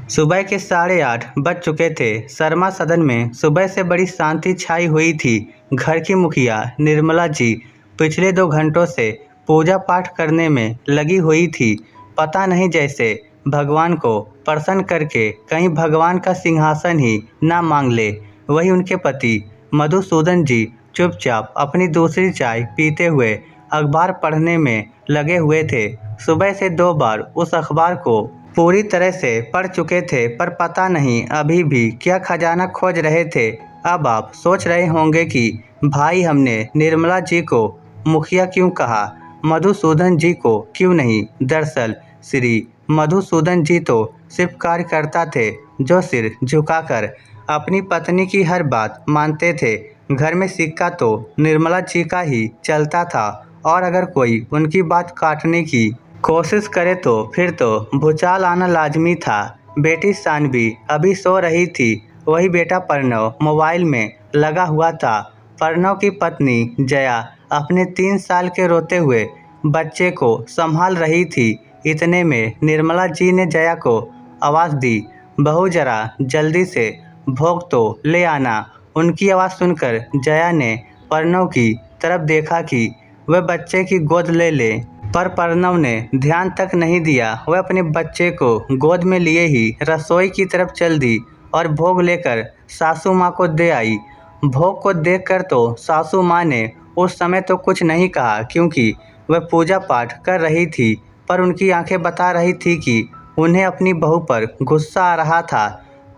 सुबह के 8:30 बज चुके थे। शर्मा सदन में सुबह से बड़ी शांति छाई हुई थी। घर की मुखिया निर्मला जी पिछले 2 घंटों से पूजा पाठ करने में लगी हुई थी। पता नहीं जैसे भगवान को प्रसन्न करके कहीं भगवान का सिंहासन ही ना मांग ले। वही उनके पति मधुसूदन जी चुपचाप अपनी दूसरी चाय पीते हुए अखबार पढ़ने में लगे हुए थे। सुबह से 2 बार उस अखबार को पूरी तरह से पढ़ चुके थे, पर पता नहीं अभी भी क्या खजाना खोज रहे थे। अब आप सोच रहे होंगे कि भाई हमने निर्मला जी को मुखिया क्यों कहा, मधुसूदन जी को क्यों नहीं। दरअसल श्री मधुसूदन जी तो सिर्फ कार्यकर्ता थे जो सिर झुकाकर अपनी पत्नी की हर बात मानते थे। घर में सिक्का तो निर्मला जी का ही चलता था और अगर कोई उनकी बात काटने की कोशिश करे तो फिर तो भूचाल आना लाजमी था। बेटी सानवी अभी सो रही थी। वही बेटा प्रणव मोबाइल में लगा हुआ था। प्रणव की पत्नी जया अपने 3 साल के रोते हुए बच्चे को संभाल रही थी। इतने में निर्मला जी ने जया को आवाज़ दी, बहू जरा जल्दी से भोग तो ले आना। उनकी आवाज़ सुनकर जया ने प्रणव की तरफ देखा कि वह बच्चे की गोद ले ले, पर प्रणव ने ध्यान तक नहीं दिया। वह अपने बच्चे को गोद में लिए ही रसोई की तरफ चल दी और भोग लेकर सासू माँ को दे आई। भोग को देखकर तो सासू माँ ने उस समय तो कुछ नहीं कहा, क्योंकि वह पूजा पाठ कर रही थी, पर उनकी आंखें बता रही थी कि उन्हें अपनी बहू पर गुस्सा आ रहा था।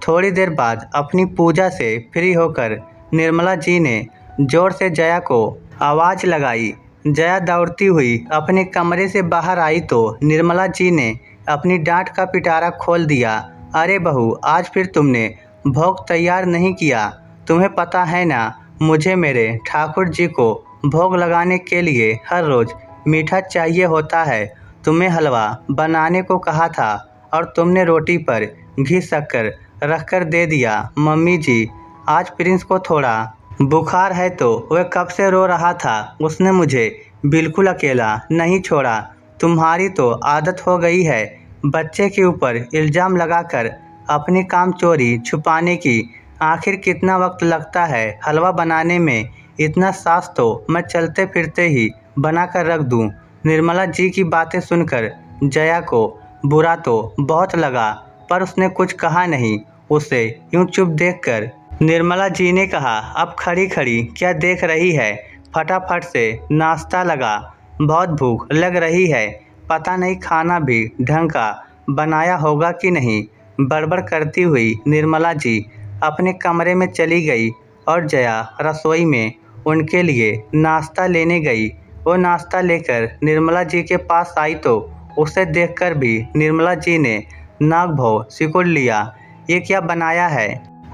थोड़ी देर बाद अपनी पूजा से फ्री होकर निर्मला जी ने जोर से जया को आवाज़ लगाई। जया दौड़ती हुई अपने कमरे से बाहर आई तो निर्मला जी ने अपनी डांट का पिटारा खोल दिया। अरे बहू, आज फिर तुमने भोग तैयार नहीं किया। तुम्हें पता है ना, मुझे मेरे ठाकुर जी को भोग लगाने के लिए हर रोज़ मीठा चाहिए होता है। तुम्हें हलवा बनाने को कहा था और तुमने रोटी पर घी शक्कर रखकर दे दिया। मम्मी जी, आज प्रिंस को थोड़ा बुखार है तो वह कब से रो रहा था। उसने मुझे बिल्कुल अकेला नहीं छोड़ा। तुम्हारी तो आदत हो गई है बच्चे के ऊपर इल्ज़ाम लगाकर अपनी काम चोरी छुपाने की। आखिर कितना वक्त लगता है हलवा बनाने में। इतना सास तो मैं चलते फिरते ही बना कर रख दूँ। निर्मला जी की बातें सुनकर जया को बुरा तो बहुत लगा, पर उसने कुछ कहा नहीं। उसे यूं चुप देखकर निर्मला जी ने कहा, अब खड़ी खड़ी क्या देख रही है, फटाफट से नाश्ता लगा, बहुत भूख लग रही है। पता नहीं खाना भी ढंग का बनाया होगा कि नहीं। बड़बड़ करती हुई निर्मला जी अपने कमरे में चली गई और जया रसोई में उनके लिए नाश्ता लेने गई। वो नाश्ता लेकर निर्मला जी के पास आई तो उसे देखकर भी निर्मला जी ने नाक भौं सिकुड़ लिया। ये क्या बनाया है?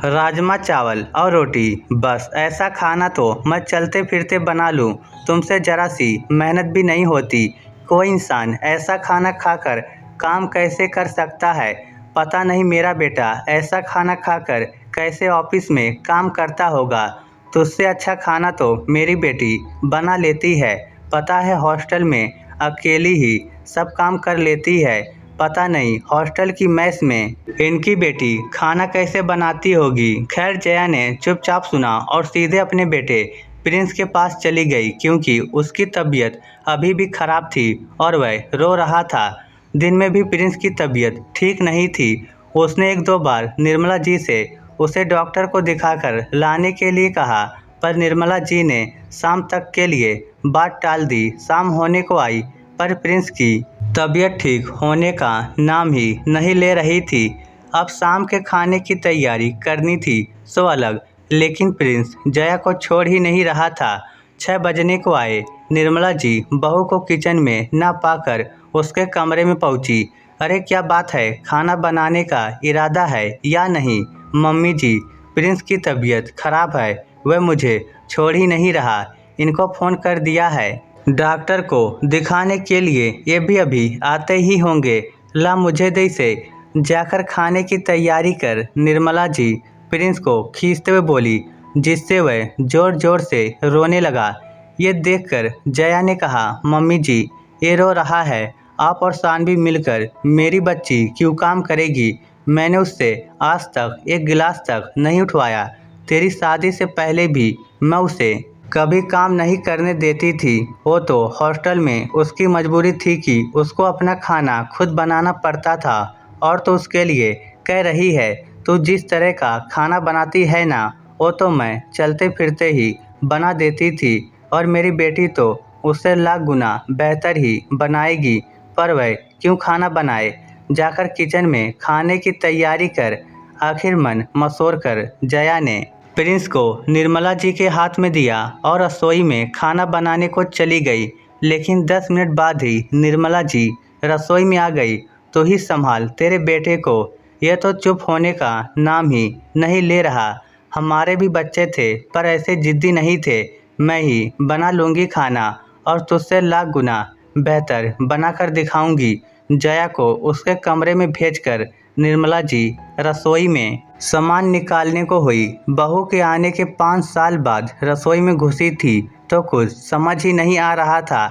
राजमा चावल और रोटी, बस ऐसा खाना तो मैं चलते फिरते बना लूँ। तुमसे ज़रा सी मेहनत भी नहीं होती। कोई इंसान ऐसा खाना खाकर काम कैसे कर सकता है। पता नहीं मेरा बेटा ऐसा खाना खाकर कैसे ऑफिस में काम करता होगा। तुझसे अच्छा खाना तो मेरी बेटी बना लेती है। पता है हॉस्टल में अकेली ही सब काम कर लेती है। पता नहीं हॉस्टल की मेस में इनकी बेटी खाना कैसे बनाती होगी। खैर, जया ने चुपचाप सुना और सीधे अपने बेटे प्रिंस के पास चली गई, क्योंकि उसकी तबीयत अभी भी खराब थी और वह रो रहा था। दिन में भी प्रिंस की तबीयत ठीक नहीं थी। उसने 1-2 बार निर्मला जी से उसे डॉक्टर को दिखाकर लाने के लिए कहा, पर निर्मला जी ने शाम तक के लिए बात टाल दी। शाम होने को आई, पर प्रिंस की तबीयत ठीक होने का नाम ही नहीं ले रही थी। अब शाम के खाने की तैयारी करनी थी सो अलग, लेकिन प्रिंस जया को छोड़ ही नहीं रहा था। 6 बजने को आए। निर्मला जी बहू को किचन में ना पाकर उसके कमरे में पहुंची। अरे क्या बात है, खाना बनाने का इरादा है या नहीं? मम्मी जी, प्रिंस की तबीयत खराब है, वह मुझे छोड़ ही नहीं रहा। इनको फ़ोन कर दिया है डॉक्टर को दिखाने के लिए, ये भी अभी आते ही होंगे। ला मुझे दे इसे, जाकर खाने की तैयारी कर। निर्मला जी प्रिंस को खींचते हुए बोली, जिससे वह ज़ोर ज़ोर से रोने लगा। ये देखकर जया ने कहा, मम्मी जी, ये रो रहा है, आप और सानवी मिलकर मेरी बच्ची क्यों काम करेगी। मैंने उससे आज तक एक गिलास तक नहीं उठवाया। तेरी शादी से पहले भी मैं उसे कभी काम नहीं करने देती थी। वो तो हॉस्टल में उसकी मजबूरी थी कि उसको अपना खाना खुद बनाना पड़ता था। और तो उसके लिए कह रही है, तू जिस तरह का खाना बनाती है ना, वो तो मैं चलते फिरते ही बना देती थी। और मेरी बेटी तो उससे लाख गुना बेहतर ही बनाएगी। पर वह क्यों खाना बनाए? जाकर किचन में खाने की तैयारी कर। आखिर मन मसोर कर जया ने प्रिंस को निर्मला जी के हाथ में दिया और रसोई में खाना बनाने को चली गई। लेकिन 10 मिनट बाद ही निर्मला जी रसोई में आ गई। तो ही संभाल तेरे बेटे को, यह तो चुप होने का नाम ही नहीं ले रहा। हमारे भी बच्चे थे पर ऐसे जिद्दी नहीं थे। मैं ही बना लूँगी खाना और तुझसे लाख गुना बेहतर बनाकर दिखाऊंगी। जया को उसके कमरे में भेजकर निर्मला जी रसोई में सामान निकालने को हुई। बहू के आने के 5 साल बाद रसोई में घुसी थी तो कुछ समझ ही नहीं आ रहा था।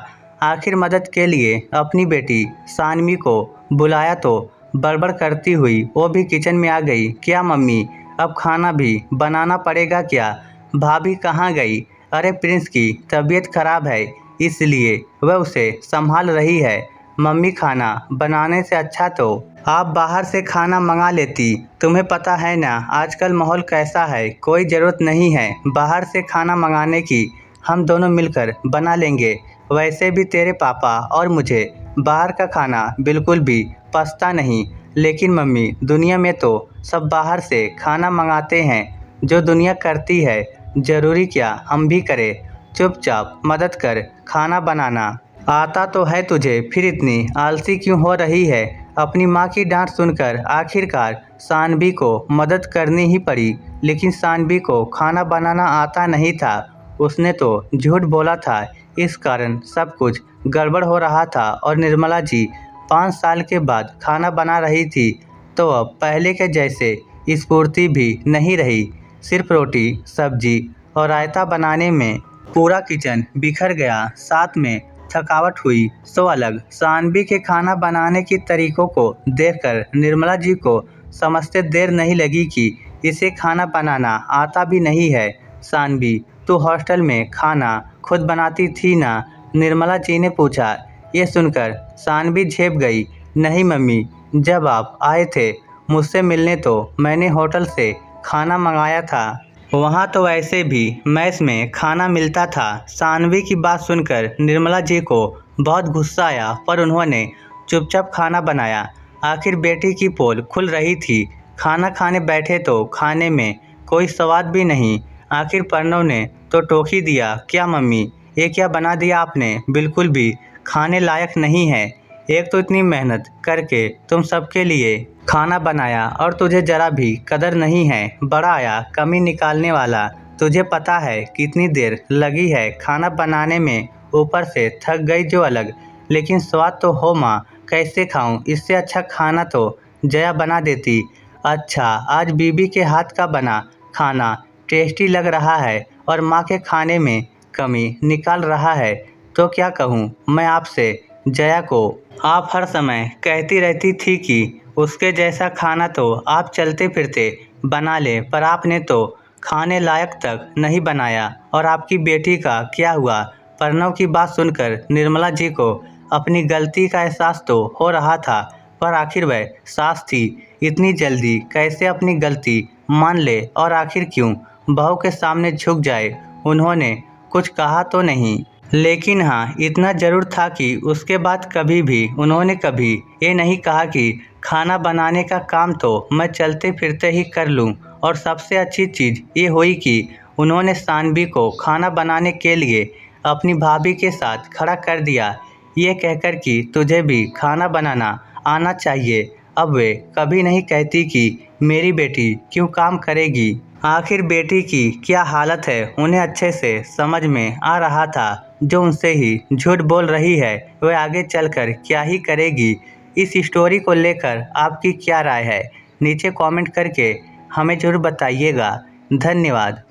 आखिर मदद के लिए अपनी बेटी सानवी को बुलाया तो बड़बड़ करती हुई वो भी किचन में आ गई। क्या मम्मी, अब खाना भी बनाना पड़ेगा क्या? भाभी कहाँ गई? अरे प्रिंस की तबीयत खराब है इसलिए वह उसे संभाल रही है। मम्मी, खाना बनाने से अच्छा तो आप बाहर से खाना मंगा लेती। तुम्हें पता है ना आजकल माहौल कैसा है, कोई ज़रूरत नहीं है बाहर से खाना मंगाने की। हम दोनों मिलकर बना लेंगे। वैसे भी तेरे पापा और मुझे बाहर का खाना बिल्कुल भी पसता नहीं। लेकिन मम्मी, दुनिया में तो सब बाहर से खाना मंगाते हैं। जो दुनिया करती है ज़रूरी क्या हम भी करें? चुपचाप मदद कर खाना बनाना। आता तो है तुझे, फिर इतनी आलसी क्यों हो रही है? अपनी माँ की डांट सुनकर आखिरकार सानवी को मदद करनी ही पड़ी। लेकिन सानवी को खाना बनाना आता नहीं था। उसने तो झूठ बोला था, इस कारण सब कुछ गड़बड़ हो रहा था। और निर्मला जी 5 साल के बाद खाना बना रही थी तो अब पहले के जैसे स्फूर्ति भी नहीं रही। सिर्फ रोटी, सब्जी और रायता बनाने में पूरा किचन बिखर गया। साथ में थकावट हुई सो अलग। सानवी के खाना बनाने की तरीकों को देखकर निर्मला जी को समझते देर नहीं लगी कि इसे खाना बनाना आता भी नहीं है। सानवी, तू हॉस्टल में खाना खुद बनाती थी ना? निर्मला जी ने पूछा। ये सुनकर सानवी झेप गई। नहीं मम्मी, जब आप आए थे मुझसे मिलने तो मैंने होटल से खाना मंगाया था। वहाँ तो वैसे भी मैस में खाना मिलता था। सानवी की बात सुनकर निर्मला जी को बहुत गुस्सा आया पर उन्होंने चुपचाप खाना बनाया। आखिर बेटी की पोल खुल रही थी। खाना खाने बैठे तो खाने में कोई स्वाद भी नहीं। आखिर प्रणव ने तो टोक ही दिया। क्या मम्मी, ये क्या बना दिया आपने? बिल्कुल भी खाने लायक नहीं है। एक तो इतनी मेहनत करके तुम सबके लिए खाना बनाया और तुझे जरा भी कदर नहीं है। बड़ा आया कमी निकालने वाला। तुझे पता है कितनी देर लगी है खाना बनाने में, ऊपर से थक गई जो अलग। लेकिन स्वाद तो हो माँ, कैसे खाऊं? इससे अच्छा खाना तो जया बना देती। अच्छा, आज बीबी के हाथ का बना खाना टेस्टी लग रहा है और माँ के खाने में कमी निकाल रहा है तो क्या कहूँ मैं आपसे? जया को आप हर समय कहती रहती थी कि उसके जैसा खाना तो आप चलते फिरते बना ले, पर आपने तो खाने लायक तक नहीं बनाया। और आपकी बेटी का क्या हुआ? प्रणव की बात सुनकर निर्मला जी को अपनी गलती का एहसास तो हो रहा था, पर आखिर वह सास थी, इतनी जल्दी कैसे अपनी गलती मान ले? और आखिर क्यों बहू के सामने झुक जाए? उन्होंने कुछ कहा तो नहीं, लेकिन हाँ इतना ज़रूर था कि उसके बाद कभी भी उन्होंने कभी ये नहीं कहा कि खाना बनाने का काम तो मैं चलते फिरते ही कर लूँ। और सबसे अच्छी चीज़ ये हुई कि उन्होंने सानवी को खाना बनाने के लिए अपनी भाभी के साथ खड़ा कर दिया, ये कहकर कि तुझे भी खाना बनाना आना चाहिए। अब वे कभी नहीं कहती कि मेरी बेटी क्यों काम करेगी। आखिर बेटी की क्या हालत है उन्हें अच्छे से समझ में आ रहा था। जो उनसे ही झूठ बोल रही है वह आगे चलकर क्या ही करेगी। इस स्टोरी को लेकर आपकी क्या राय है? नीचे कमेंट करके हमें ज़रूर बताइएगा। धन्यवाद।